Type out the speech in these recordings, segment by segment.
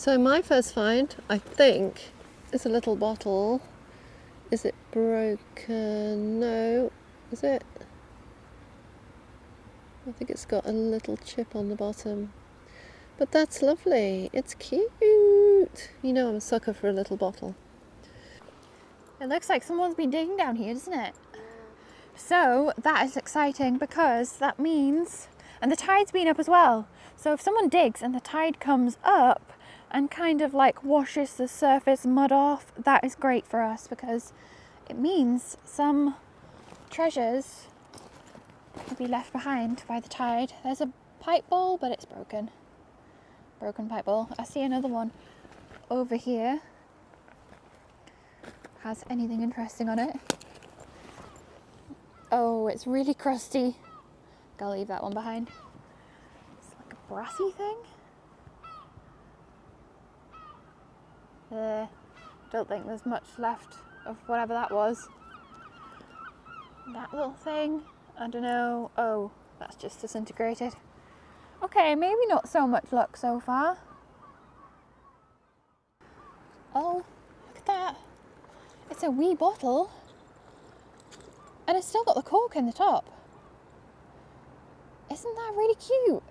So my first find, I think, is a little bottle. Is it broken? No. Is it? I think it's got a little chip on the bottom. But that's lovely. It's cute. You know I'm a sucker for a little bottle. It looks like someone's been digging down here, doesn't it? So that is exciting because that means, and the tide's been up as well. So if someone digs and the tide comes up and kind of like washes the surface mud off, that is great for us because it means some treasures will be left behind by the tide. There's a pipe bowl, but it's broken. Broken pipe bowl. I see another one over here. Has anything interesting on it? Oh, it's really crusty. Gotta leave that one behind. It's like a brassy thing. Don't think there's much left of whatever that was. That little thing, I don't know. Oh, that's just disintegrated. Okay, maybe not so much luck so far. Oh, look at that. It's a wee bottle. And it's still got the cork in the top. Isn't that really cute?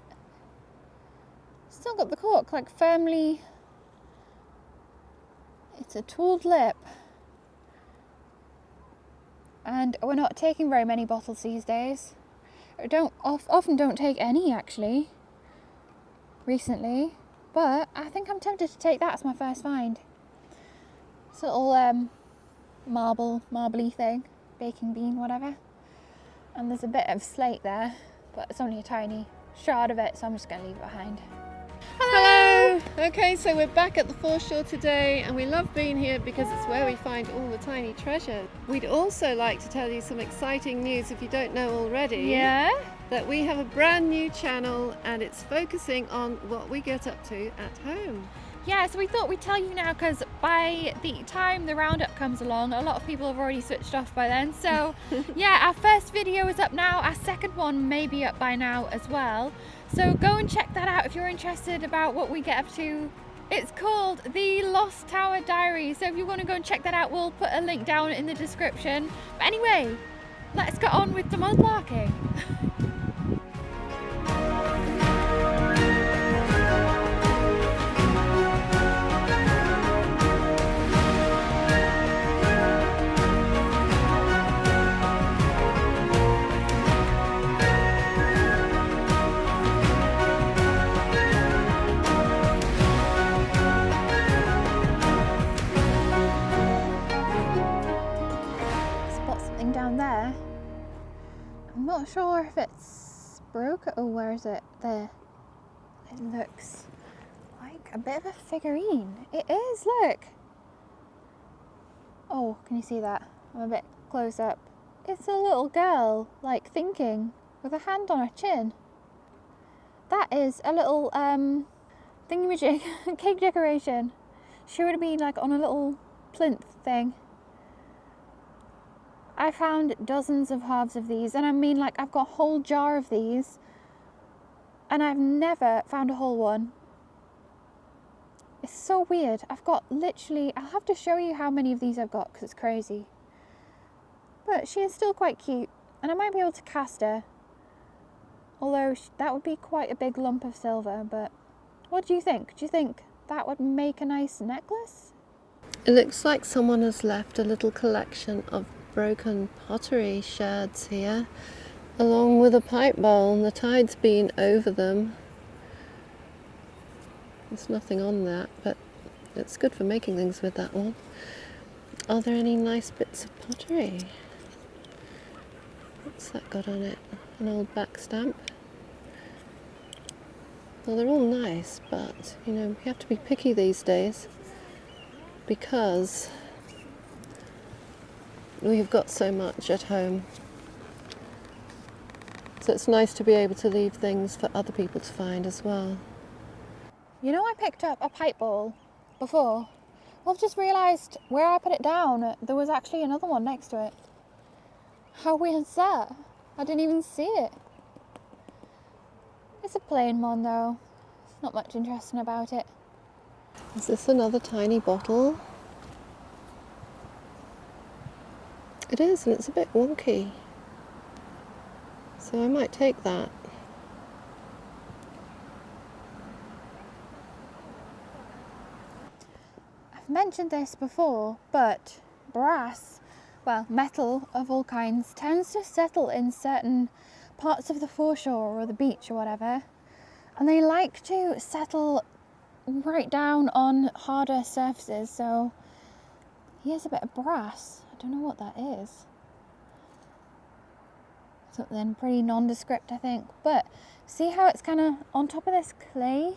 Still got the cork, like firmly. It's a tooled lip. And we're not taking very many bottles these days. Often don't take any actually. Recently. But I think I'm tempted to take that as my first find. It's a little marbly thing. Baking bean, whatever. And there's a bit of slate there, but it's only a tiny shard of it, so I'm just going to leave it behind. Hello! Okay, so we're back at the Foreshore today and we love being here because it's where we find all the tiny treasures. We'd also like to tell you some exciting news if you don't know already. Yeah? That we have a brand new channel and it's focusing on what we get up to at home. Yeah, so we thought we'd tell you now because by the time the roundup comes along, a lot of people have already switched off by then. So yeah, our first video is up now. Our second one may be up by now as well. So go and check that out if you're interested about what we get up to. It's called The Lost Tower Diary. So if you want to go and check that out, we'll put a link down in the description. But anyway, let's get on with the mudlarking. Down there, I'm not sure if it's broken. Oh, where is it? There. It looks like a bit of a figurine. It is, look. Oh, can you see that? I'm a bit close up. It's a little girl, like thinking, with a hand on her chin. That is a little thingamajig cake decoration. She would have been like on a little plinth thing. I found dozens of halves of these, and I mean, like, I've got a whole jar of these and I've never found a whole one. It's so weird. I've got literally, I'll have to show you how many of these I've got because it's crazy. But she is still quite cute and I might be able to cast her, although that would be quite a big lump of silver. But what do you think? Do you think that would make a nice necklace? It looks like someone has left a little collection of broken pottery shards here, along with a pipe bowl, and the tide's been over them. There's nothing on that, but it's good for making things with that one. Are there any nice bits of pottery? What's that got on it? An old back stamp? Well, they're all nice, but you know, we have to be picky these days because we've got so much at home. So it's nice to be able to leave things for other people to find as well. You know, I picked up a pipe bowl before. Well, I've just realised where I put it down, there was actually another one next to it. How weird is that? I didn't even see it. It's a plain one though. There's not much interesting about it. Is this another tiny bottle? It is, and it's a bit wonky. So I might take that. I've mentioned this before, but brass, well, metal of all kinds, tends to settle in certain parts of the foreshore or the beach or whatever, and they like to settle right down on harder surfaces. So here's a bit of brass. I don't know what that is. Something pretty nondescript, I think. But see how it's kind of on top of this clay?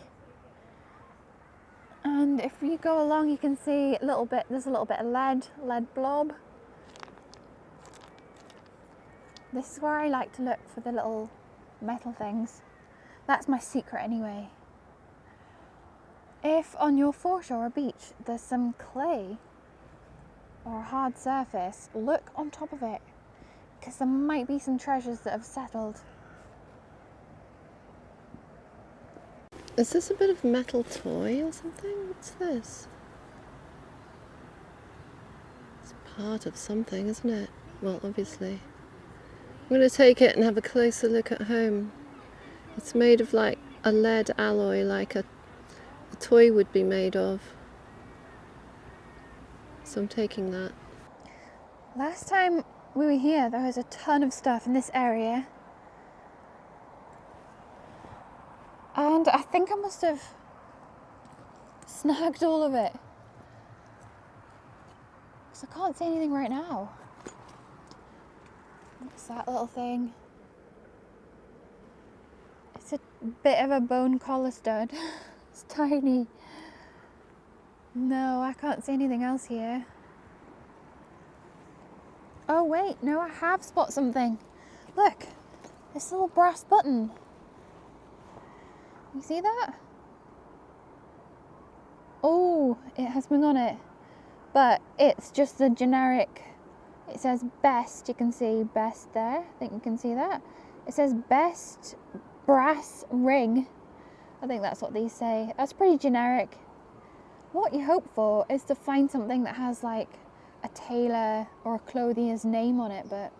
And if you go along, you can see a little bit, there's a little bit of lead blob. This is where I like to look for the little metal things. That's my secret anyway. If on your foreshore or beach there's some clay or a hard surface, look on top of it, because there might be some treasures that have settled. Is this a bit of metal toy or something? What's this? It's part of something, isn't it? Well, obviously. I'm going to take it and have a closer look at home. It's made of like a lead alloy, like a toy would be made of. So I'm taking that. Last time we were here, there was a ton of stuff in this area. And I think I must have snagged all of it, because I can't see anything right now. What's that little thing? It's a bit of a bone collar stud. It's tiny. No, I can't see anything else here. Oh wait, no, I have spotted something. Look, this little brass button. You see that? Oh, it has something on it, but it's just the generic. It says best. You can see best there. I think you can see that. It says best brass ring. I think that's what these say. That's pretty generic. What you hope for is to find something that has like a tailor or a clothier's name on it, but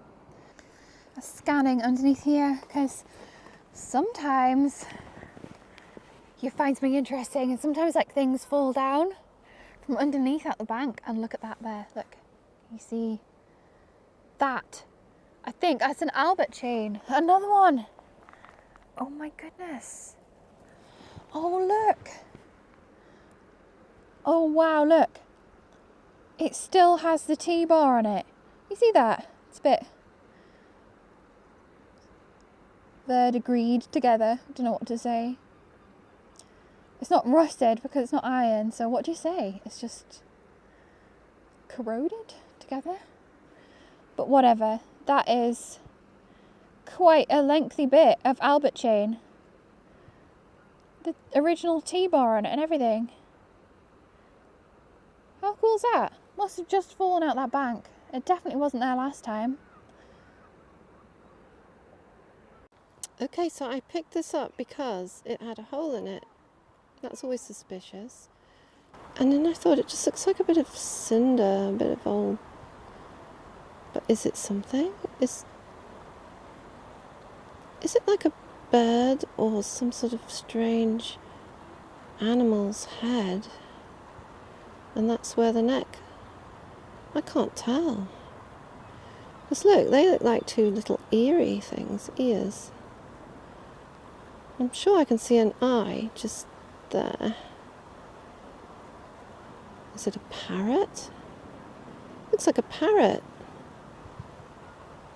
I'm scanning underneath here because sometimes you find something interesting, and sometimes like things fall down from underneath at the bank. And look at that there, look, you see that? I think that's an Albert chain. Another one. Oh my goodness. Oh look. Oh wow, look. It still has the T-bar on it. You see that? It's a bit verdegreed together. I don't know what to say. It's not rusted because it's not iron, so what do you say? It's just corroded together? But whatever, that is quite a lengthy bit of Albert chain. The original T-bar on it and everything. How cool is that? Must have just fallen out that bank. It definitely wasn't there last time. Okay, so I picked this up because it had a hole in it. That's always suspicious. And then I thought it just looks like a bit of cinder, a bit of old... But is it something? Is it like a bird or some sort of strange animal's head? And that's where the neck... I can't tell. Because look, they look like two little eerie things, ears. I'm sure I can see an eye just there. Is it a parrot? Looks like a parrot.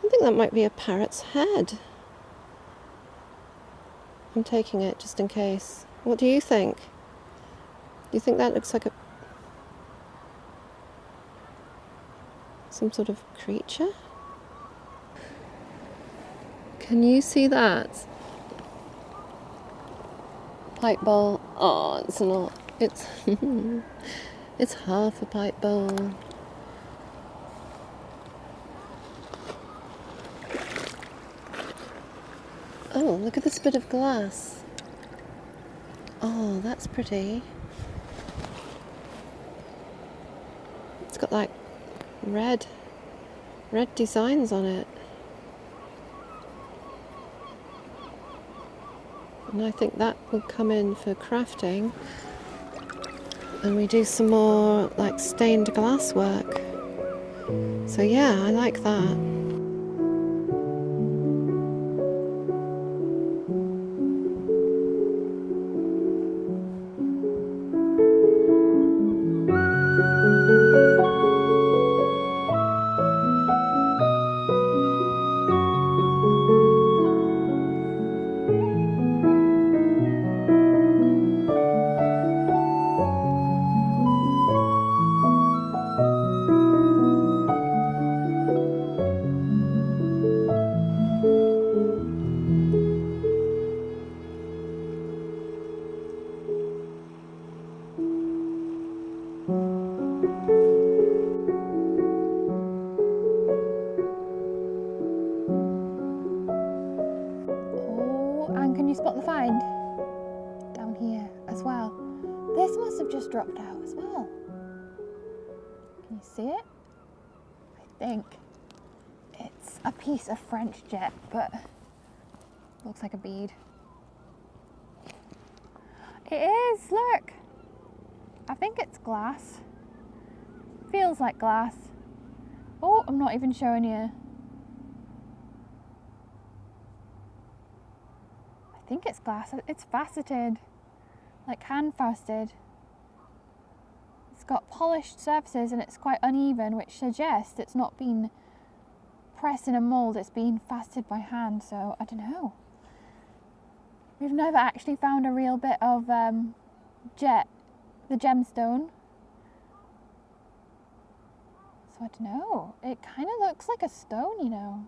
I think that might be a parrot's head. I'm taking it just in case. What do you think? Do you think that looks like some sort of creature? Can you see that? Pipe bowl. Oh, it's not. It's it's half a pipe bowl. Oh, look at this bit of glass. Oh, that's pretty. It's got like red designs on it. And I think that will come in for crafting. And we do some more like stained glass work. So yeah, I like that. Can you spot the find? Down here as well. This must have just dropped out as well. Can you see it? I think it's a piece of French jet, but looks like a bead. It is, look! I think it's glass. Feels like glass. Oh, I'm not even showing you. I think it's glass. It's faceted, like hand faceted. It's got polished surfaces and it's quite uneven, which suggests it's not been pressed in a mould, it's been faceted by hand, so I don't know. We've never actually found a real bit of jet, the gemstone. So I don't know. It kind of looks like a stone, you know.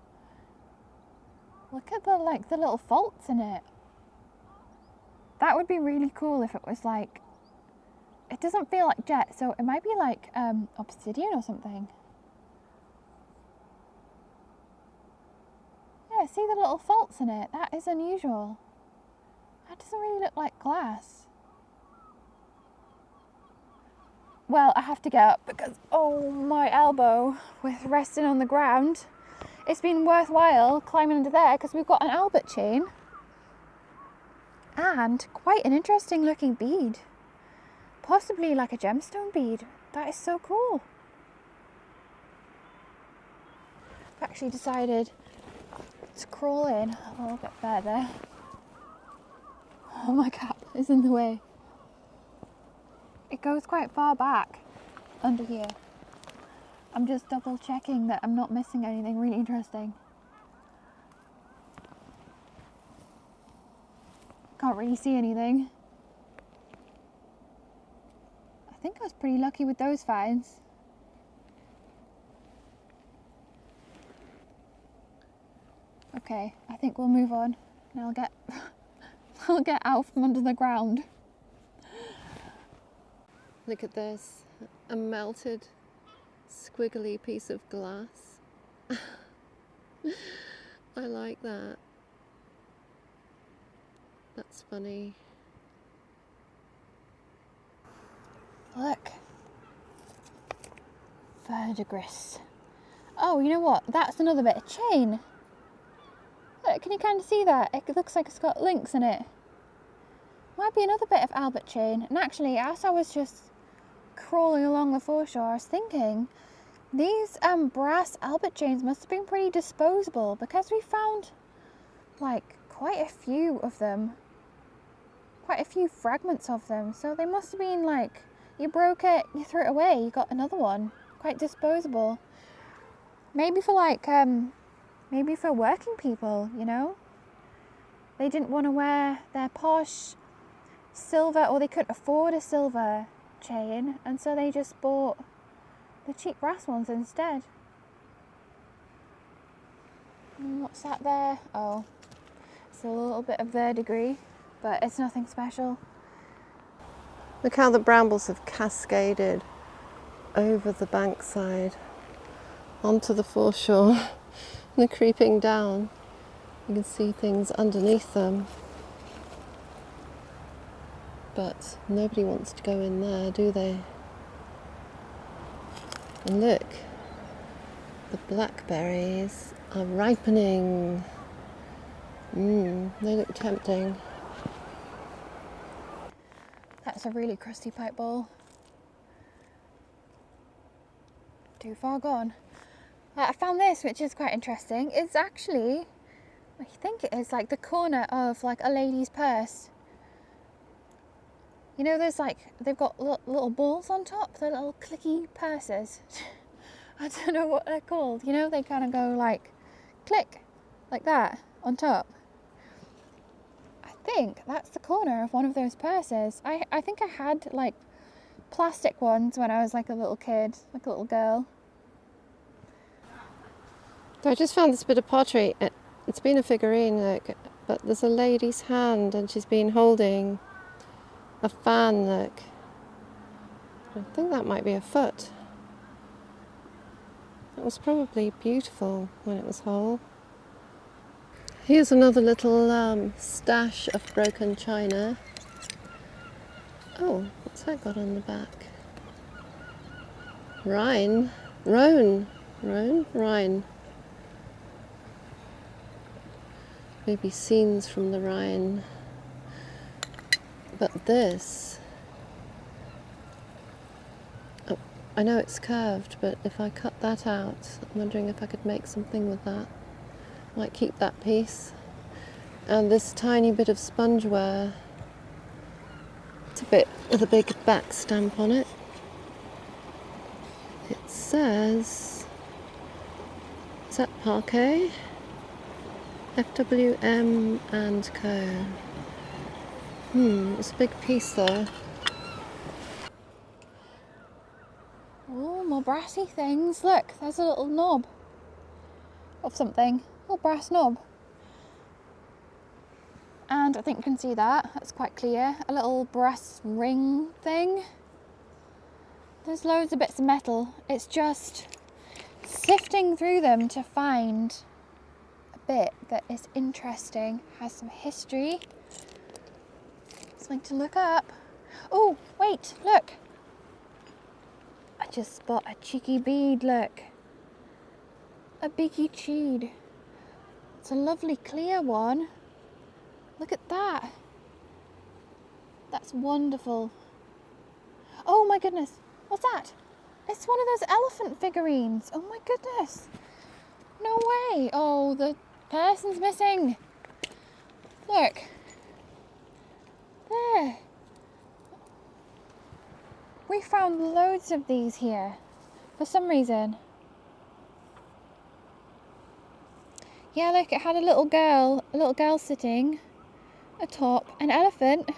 Look at the little faults in it. That would be really cool if it was like, it doesn't feel like jet, so it might be like obsidian or something. Yeah, see the little faults in it? That is unusual. That doesn't really look like glass. Well, I have to get up because, oh, my elbow with resting on the ground. It's been worthwhile climbing under there because we've got an Albert chain. And quite an interesting looking bead. Possibly like a gemstone bead. That is so cool. I've actually decided to crawl in a little bit further. Oh, my cat is in the way. It goes quite far back under here. I'm just double checking that I'm not missing anything really interesting. Can't really see anything. I think I was pretty lucky with those finds. Okay, I think we'll move on and I'll get out from under the ground. Look at this, a melted squiggly piece of glass. I like that. That's funny. Look. Verdigris. Oh, you know what? That's another bit of chain. Look, can you kind of see that? It looks like it's got links in it. Might be another bit of Albert chain. And actually, as I was just crawling along the foreshore, I was thinking these brass Albert chains must have been pretty disposable because we found like quite a few of them. Quite a few fragments of them. So they must have been like, you broke it, you threw it away, you got another one. Quite disposable. Maybe for like, maybe for working people, you know? They didn't want to wear their posh silver, or they couldn't afford a silver chain, and so they just bought the cheap brass ones instead. And what's that there? Oh, it's a little bit of verdigris, but it's nothing special. Look how the brambles have cascaded over the bankside onto the foreshore. They're creeping down. You can see things underneath them. But nobody wants to go in there, do they? And look, the blackberries are ripening. They look tempting. That's a really crusty pipe bowl. Too far gone. I found this, which is quite interesting. It's actually, I think it is like the corner of like a lady's purse. You know, there's like, they've got little balls on top, the little clicky purses. I don't know what they're called. You know, they kind of go like click, like that on top. I think that's the corner of one of those purses. I think I had like plastic ones when I was like a little kid, like a little girl. So I just found this bit of pottery. It's been a figurine, look, but there's a lady's hand and she's been holding a fan, look. I think that might be a foot. It was probably beautiful when it was whole. Here's another little stash of broken china. Oh, what's that got on the back? Rhine. Rhone. Rhine. Maybe scenes from the Rhine. But this, oh, I know it's curved, but if I cut that out, I'm wondering if I could make something with that. Might keep that piece. And this tiny bit of spongeware. It's a bit with a big back stamp on it. It says, is that Parquet? FWM and Co. It's a big piece though. Oh, more brassy things. Look, there's a little knob of something. A little brass knob. And I think you can see that. That's quite clear. A little brass ring thing. There's loads of bits of metal. It's just sifting through them to find a bit that is interesting, has some history. Something to look up. Oh, wait, look. I just spot a cheeky bead, look. A biggie cheed. It's a lovely clear one. Look at that. That's wonderful. Oh my goodness, what's that? It's one of those elephant figurines. Oh my goodness. No way. Oh, the person's missing. Look. There. We found loads of these here for some reason. Yeah, look, it had a little girl sitting atop an elephant.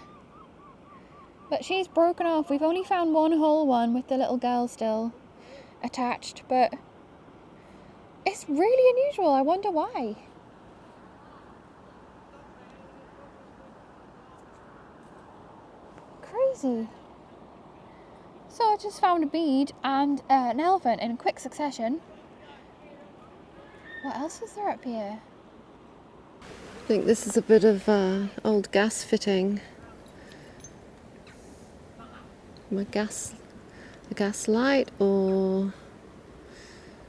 But she's broken off. We've only found one whole one with the little girl still attached, but it's really unusual. I wonder why. Crazy. So I just found a bead and an elephant in quick succession. What else is there up here? I think this is a bit of old gas fitting. A gas light or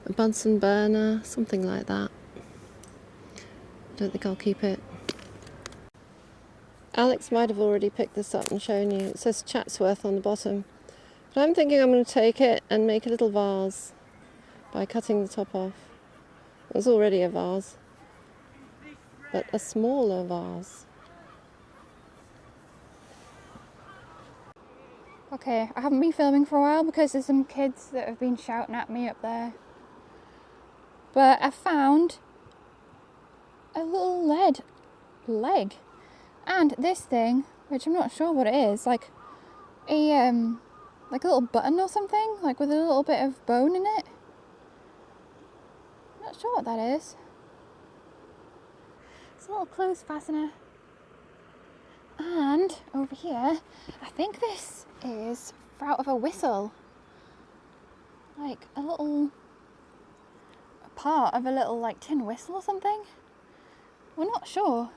a Bunsen burner, something like that. I don't think I'll keep it. Alex might have already picked this up and shown you. It says Chatsworth on the bottom. But I'm thinking I'm going to take it and make a little vase by cutting the top off. It was already a vase, but a smaller vase. Okay, I haven't been filming for a while because there's some kids that have been shouting at me up there. But I found a little lead leg. And this thing, which I'm not sure what it is, like a little button or something, like with a little bit of bone in it. Not sure what that is. It's a little clothes fastener. And over here, I think this is out of a whistle. Like a little part of a little like tin whistle or something. We're not sure.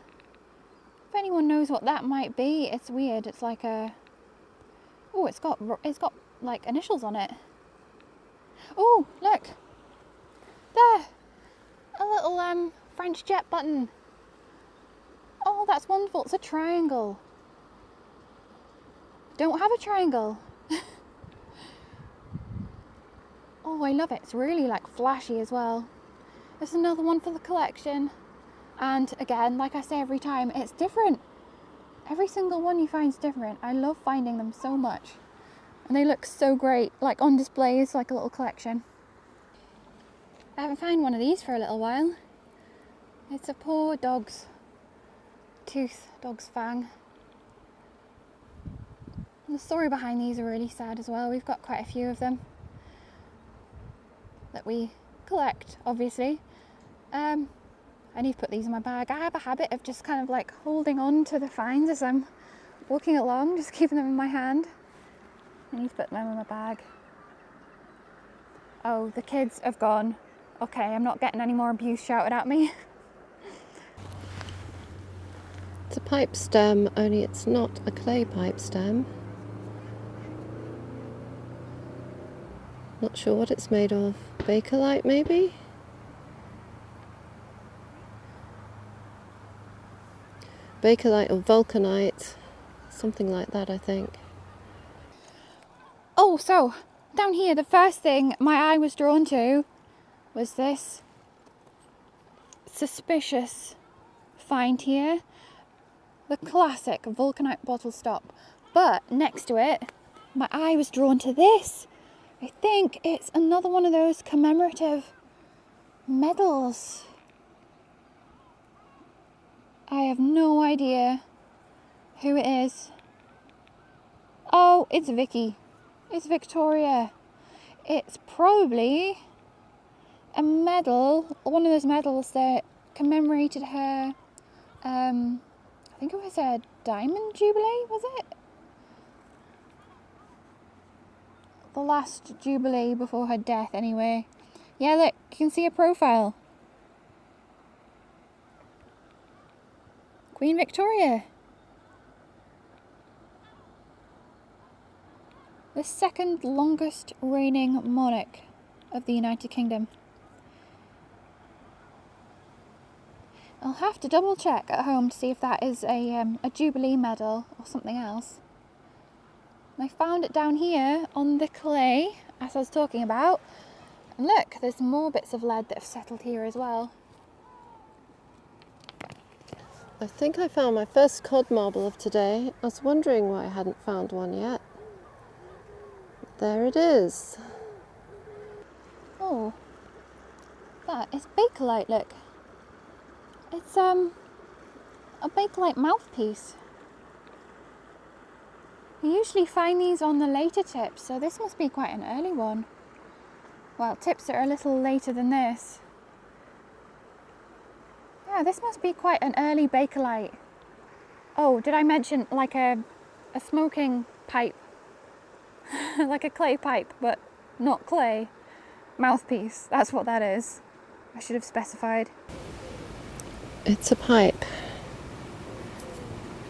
If anyone knows what that might be, it's weird. It's like a... Oh, it's got like initials on it. Oh, look. There. A little French jet button. Oh, that's wonderful. It's a triangle. Don't have a triangle. Oh, I love it. It's really like flashy as well. There's another one for the collection. And again, like I say every time, it's different. Every single one you find is different. I love finding them so much. And they look so great, like on displays, like a little collection. I haven't found one of these for a little while. It's a poor dog's tooth, dog's fang. And the story behind these are really sad as well. We've got quite a few of them that we collect, obviously. I need to put these in my bag. I have a habit of just kind of like holding on to the finds as I'm walking along, just keeping them in my hand. I need to put them in my bag. Oh, the kids have gone. Okay, I'm not getting any more abuse shouted at me. It's a pipe stem, only it's not a clay pipe stem. Not sure what it's made of. Bakelite, maybe? Bakelite or vulcanite, something like that, I think. Oh, so down here, the first thing my eye was drawn to was this suspicious find here. The classic vulcanite bottle stop. But next to it, my eye was drawn to this. I think it's another one of those commemorative medals. I have no idea who it is. Oh, it's Vicky. It's Victoria. It's probably a medal, one of those medals that commemorated her, I think it was a diamond jubilee, was it? The last jubilee before her death, anyway. Yeah, look, you can see her profile. Queen Victoria. The second longest reigning monarch of the United Kingdom. I'll have to double check at home to see if that is a Jubilee medal or something else. And I found it down here on the clay, as I was talking about. And look, there's more bits of lead that have settled here as well. I think I found my first cod marble of today. I was wondering why I hadn't found one yet. There it is. Oh, that is Bakelite, look. It's a Bakelite mouthpiece. You usually find these on the later tips, so this must be quite an early one. Well, tips that are a little later than this. Yeah, this must be quite an early Bakelite. Oh, did I mention like a smoking pipe? Like a clay pipe, but not clay. Mouthpiece, that's what that is. I should have specified. It's a pipe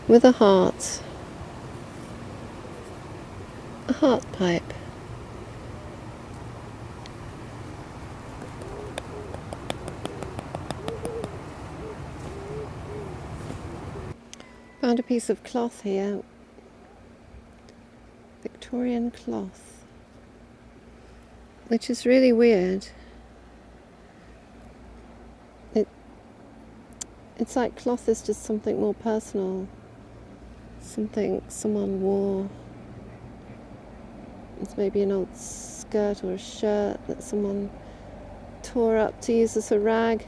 with a heart. A heart pipe. Found a piece of cloth here. Victorian cloth. Which is really weird. It's like cloth is just something more personal. Something someone wore. It's maybe an old skirt or a shirt that someone tore up to use as a rag.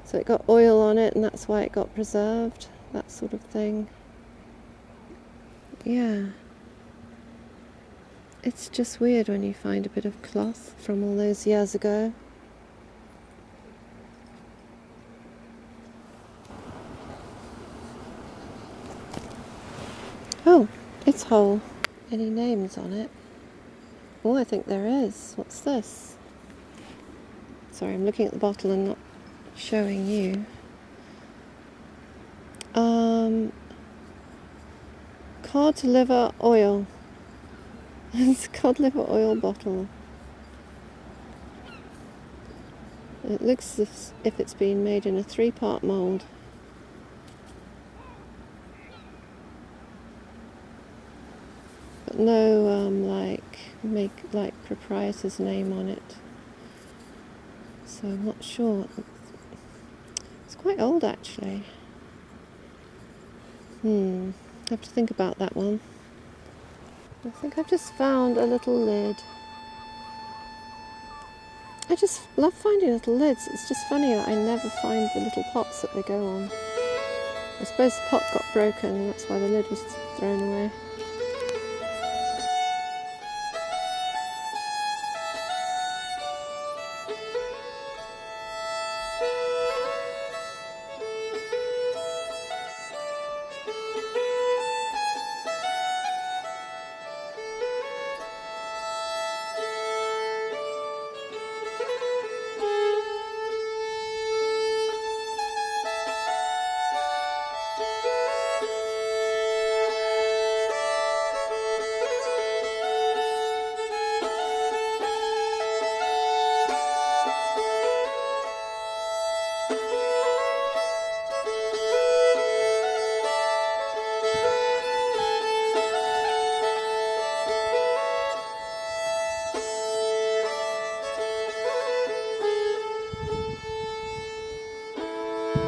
So it got oil on it and that's why it got preserved. That sort of thing. Yeah. It's just weird when you find a bit of cloth from all those years ago. Oh, it's whole. Any names on it? Oh, I think there is. What's this? Sorry, I'm looking at the bottle and not showing you. Cod liver oil. It's a cod liver oil bottle. It looks as if it's been made in a 3-part mould. But no like proprietor's name on it. So I'm not sure. It's quite old actually. Have to think about that one. I think I've just found a little lid. I just love finding little lids. It's just funny that I never find the little pots that they go on. I suppose the pot got broken and that's why the lid was thrown away.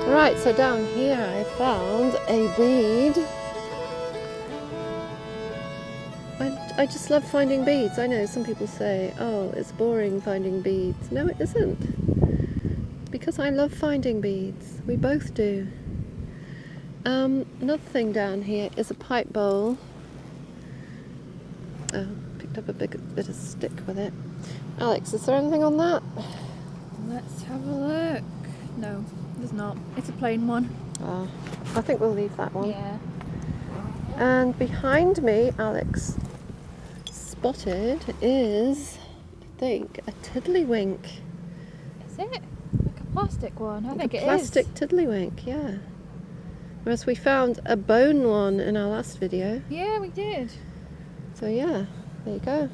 Right, so down here I found a bead. I just love finding beads. I know some people say, oh, it's boring finding beads. No, it isn't. Because I love finding beads. We both do. Another thing down here is a pipe bowl. Oh, picked up a big bit of stick with it. Alex, is there anything on that? Let's have a look. No, there's not. It's a plain one. Oh, I think we'll leave that one. Yeah. And behind me, Alex spotted is, I think, a tiddlywink. Is it? Like a plastic one? I think it is. Plastic tiddlywink, yeah. Whereas we found a bone one in our last video. Yeah, we did. So yeah, there you go.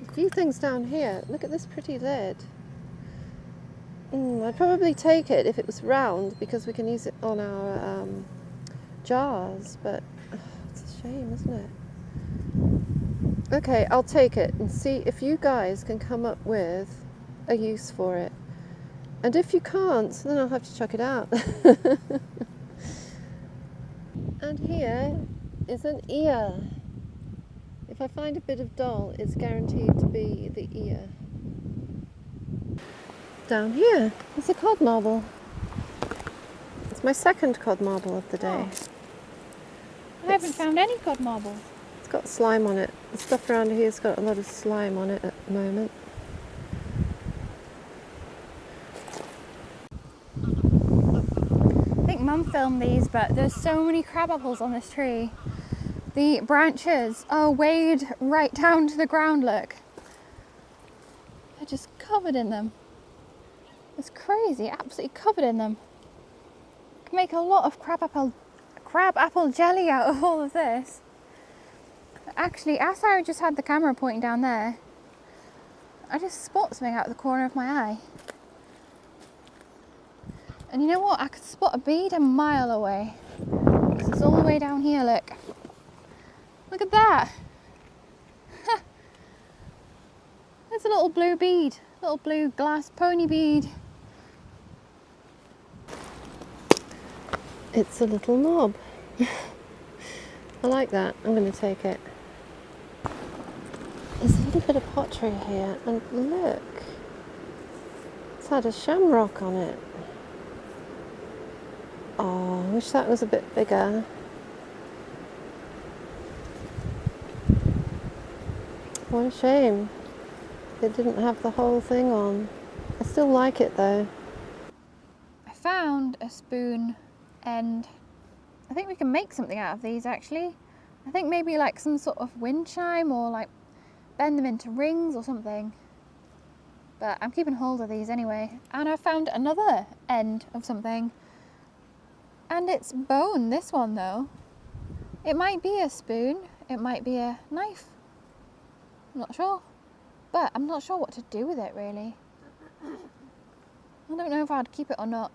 A few things down here. Look at this pretty lid. I'd probably take it if it was round because we can use it on our jars, but it's a shame, isn't it? Okay, I'll take it and see if you guys can come up with a use for it. And if you can't, then I'll have to chuck it out. And here is an ear. If I find a bit of doll, it's guaranteed to be the ear. Down here is a cod marble. It's my second cod marble of the day. I haven't found any cod marble. It's got slime on it. The stuff around here's got a lot of slime on it at the moment. I think Mum filmed these, but there's so many crab apples on this tree. The branches are weighed right down to the ground, look. They're just covered in them. It's crazy, absolutely covered in them. Can make a lot of crab apple jelly out of all of this. Actually, as I just had the camera pointing down there, I just spot something out of the corner of my eye. And you know what? I could spot a bead a mile away. It's all the way down here, look. Look at that. There's a little blue bead, little blue glass pony bead. It's a little knob. I like that. I'm going to take it. There's a little bit of pottery here, and look, it's had a shamrock on it. Oh, I wish that was a bit bigger. What a shame. It didn't have the whole thing on. I still like it though. I found a spoon end. I think we can make something out of these actually. I think maybe like some sort of wind chime or like bend them into rings or something. But I'm keeping hold of these anyway. And I found another end of something. And it's bone, this one though. It might be a spoon, it might be a knife. I'm not sure. But I'm not sure what to do with it really. I don't know if I'd keep it or not.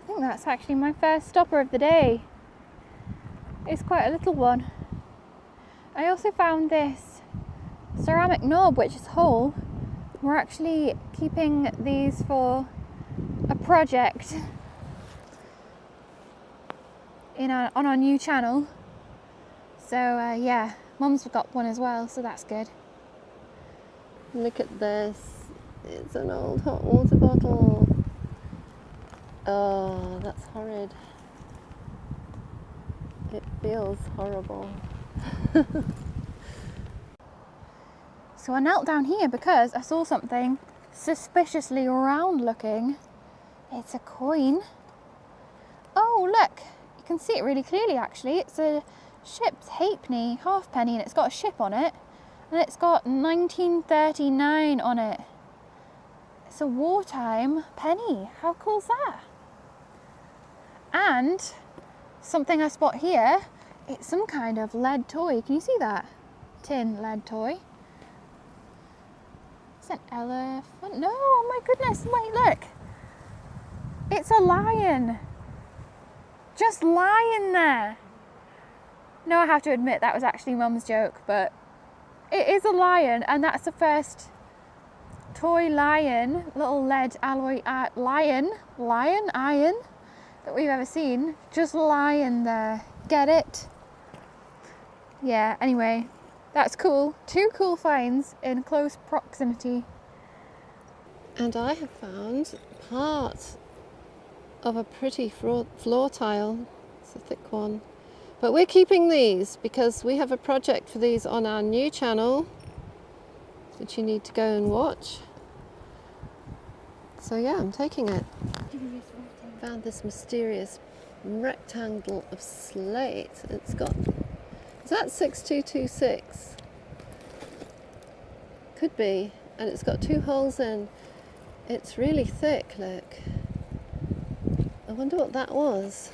I think that's actually my first stopper of the day. It's quite a little one. I also found this ceramic knob which is whole. We're actually keeping these for a project on our new channel. So yeah, Mum's got one as well, so that's good. Look at this. It's an old hot water bottle. Oh, that's horrid. It feels horrible. So I knelt down here because I saw something suspiciously round looking. It's a coin. Oh look, you can see it really clearly actually. It's a ship's halfpenny, halfpenny, and it's got a ship on it. And it's got 1939 on it. It's a wartime penny. How cool's that? And something I spot here, it's some kind of lead toy. Can you see that? Tin lead toy. It's an elephant. No, oh my goodness, wait, look. It's a lion. Just lying there. No, I have to admit that was actually Mum's joke, but it is a lion, and that's the first toy lion, little lead alloy lion that we've ever seen. Just lying there. Get it? Yeah, anyway, that's cool. 2 cool finds in close proximity. And I have found part of a pretty floor tile. It's a thick one. But we're keeping these because we have a project for these on our new channel, which you need to go and watch. So yeah, I'm taking it. Found this mysterious rectangle of slate. It's got, is that 6226? Could be. And it's got 2 holes in. It's really thick, look. I wonder what that was.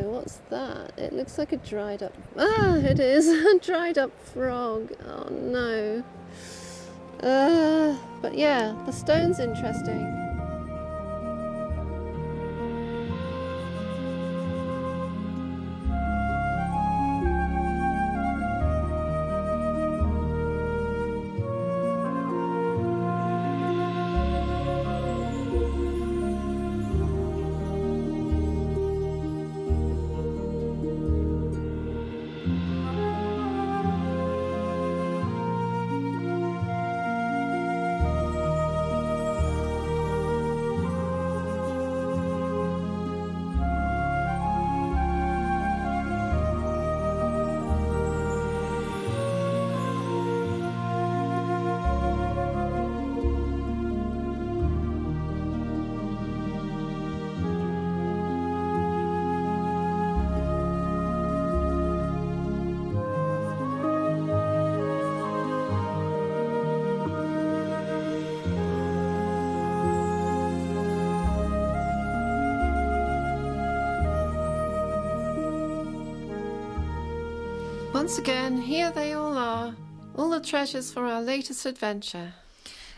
What's that? It looks like a dried up... Ah, it is! A dried up frog. Oh no. But yeah, the stone's interesting. Once again, here they all are, all the treasures for our latest adventure.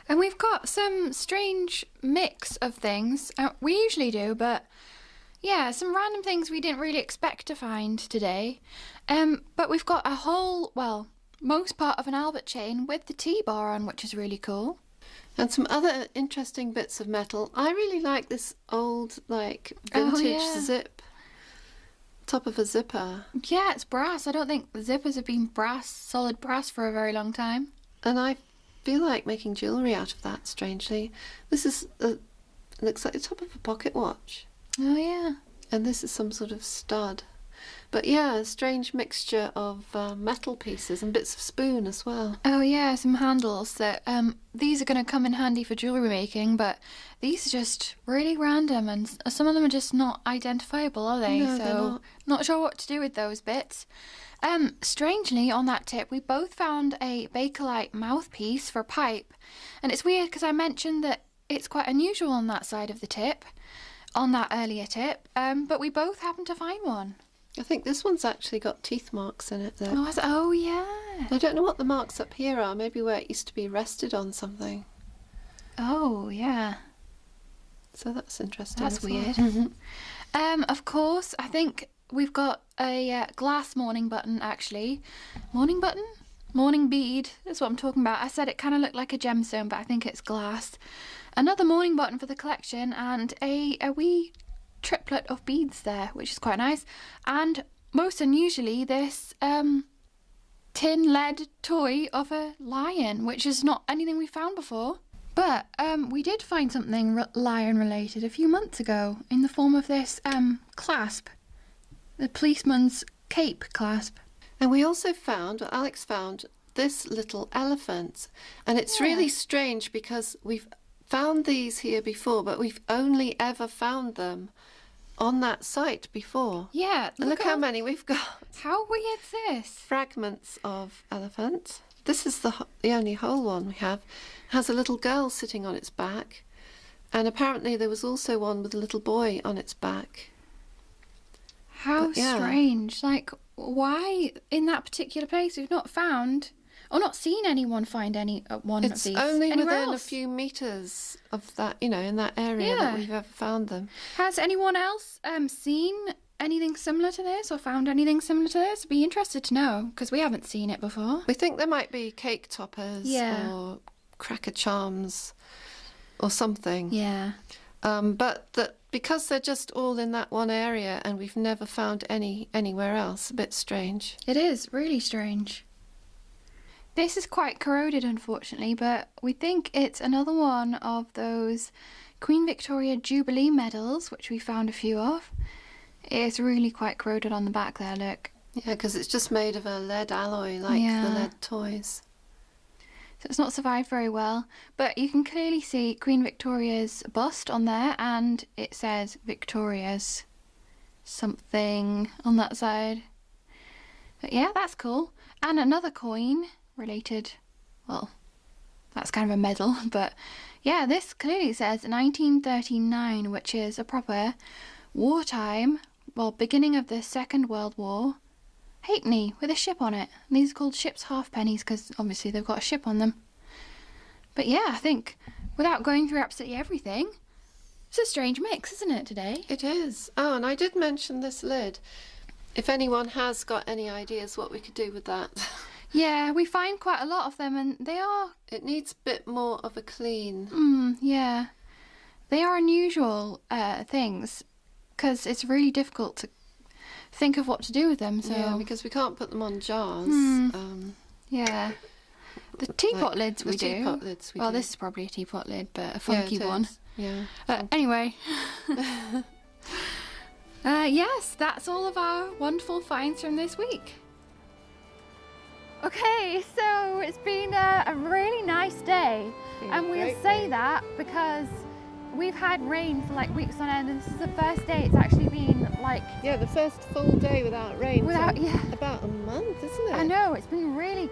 And we've got some strange mix of things. We usually do, but yeah, some random things we didn't really expect to find today. But we've got a whole, well, most part of an Albert chain with the T-bar on, which is really cool. And some other interesting bits of metal. I really like this old, like, vintage zip. Top of a zipper. Yeah, it's brass. I don't think zippers have been brass, solid brass, for a very long time. And I feel like making jewellery out of that, strangely. This is, looks like the top of a pocket watch. Oh yeah. And this is some sort of stud. But yeah, a strange mixture of metal pieces and bits of spoon as well. Oh yeah, some handles that, these are going to come in handy for jewellery making, but these are just really random, and some of them are just not identifiable, are they? No, so they're not sure what to do with those bits. Strangely, on that tip, we both found a Bakelite mouthpiece for a pipe, and it's weird because I mentioned that it's quite unusual on that side of the tip, on that earlier tip, but we both happened to find one. I think this one's actually got teeth marks in it though. Oh yeah. I don't know what the marks up here are. Maybe where it used to be rested on something. Oh yeah. So that's interesting. That's as well. weird. Of course, I think we've got a glass mourning button actually. Mourning button? Mourning bead is what I'm talking about. I said it kind of looked like a gemstone, but I think it's glass. Another mourning button for the collection, and a wee triplet of beads there, which is quite nice. And most unusually, this tin lead toy of a lion, which is not anything we found before. But we did find something lion related a few months ago in the form of this clasp, the policeman's cape clasp. And we also found, Alex found, this little elephant. And it's really strange because we've found these here before, but we've only ever found them on that site before. Yeah. Look how many we've got. How weird's this? Fragments of elephant. This is the only whole one we have. It has a little girl sitting on its back. And apparently there was also one with a little boy on its back. How strange. Like, why in that particular place we've not found or not seen anyone find any one of these? It's only within else? a few metres of that, in that area that we've ever found them. Has anyone else seen anything similar to this or found anything similar to this? I'd be interested to know because we haven't seen it before. We think there might be cake toppers or cracker charms or something. Yeah. But that because they're just all in that one area and we've never found anywhere else, a bit strange. It is really strange. This is quite corroded, unfortunately, but we think it's another one of those Queen Victoria Jubilee medals, which we found a few of. It's really quite corroded on the back there, look. Yeah, because it's just made of a lead alloy, like the lead toys. So it's not survived very well, but you can clearly see Queen Victoria's bust on there, and it says Victoria's something on that side. But yeah, that's cool. And another coin related, well, that's kind of a medal, but yeah, this clearly says 1939, which is a proper wartime, well, beginning of the Second World War, halfpenny with a ship on it. And these are called ship's halfpennies because obviously they've got a ship on them. But yeah, I think without going through absolutely everything, it's a strange mix, isn't it, today? It is. Oh, and I did mention this lid. If anyone has got any ideas what we could do with that. Yeah, we find quite a lot of them and they are... It needs a bit more of a clean. Yeah. They are unusual things because it's really difficult to think of what to do with them. So yeah, because we can't put them on jars. Yeah. The teapot lids we do. Teapot lids we do. Well, this is probably a teapot lid, but a funky one. Yeah. Anyway. Yes, that's all of our wonderful finds from this week. Okay, so it's been a really nice day, and we'll say that because we've had rain for like weeks on end, and this is the first day it's actually been like... Yeah, the first full day without rain for about a month, isn't it? I know, it's been really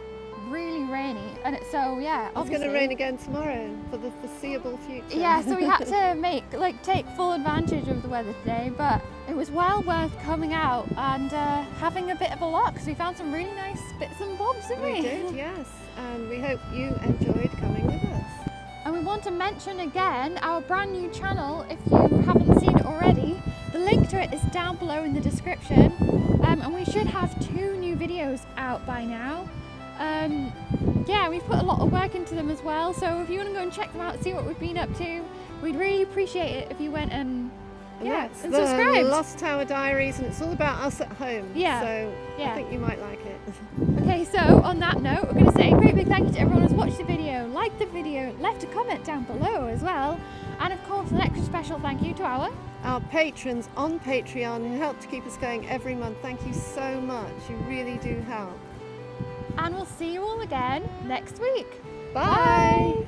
rainy, and it's It's going to rain again tomorrow for the foreseeable future. Yeah, so we had to take full advantage of the weather today, but it was well worth coming out and having a bit of a look because we found some really nice bits and bobs, didn't we? We did, yes, and we hope you enjoyed coming with us. And we want to mention again our brand new channel. If you haven't seen it already, the link to it is down below in the description, and we should have 2 new videos out by now. Yeah, we've put a lot of work into them as well, so if you want to go and check them out, see what we've been up to, we'd really appreciate it if you went and subscribed. The Lost Tower Diaries, and it's all about us at home. Yeah. So I think you might like it. Okay, so on that note, we're going to say a great big thank you to everyone who's watched the video, liked the video, left a comment down below as well, and of course an extra special thank you to our patrons on Patreon who help to keep us going every month. Thank you so much. You really do help. And we'll see you all again next week. Bye. Bye.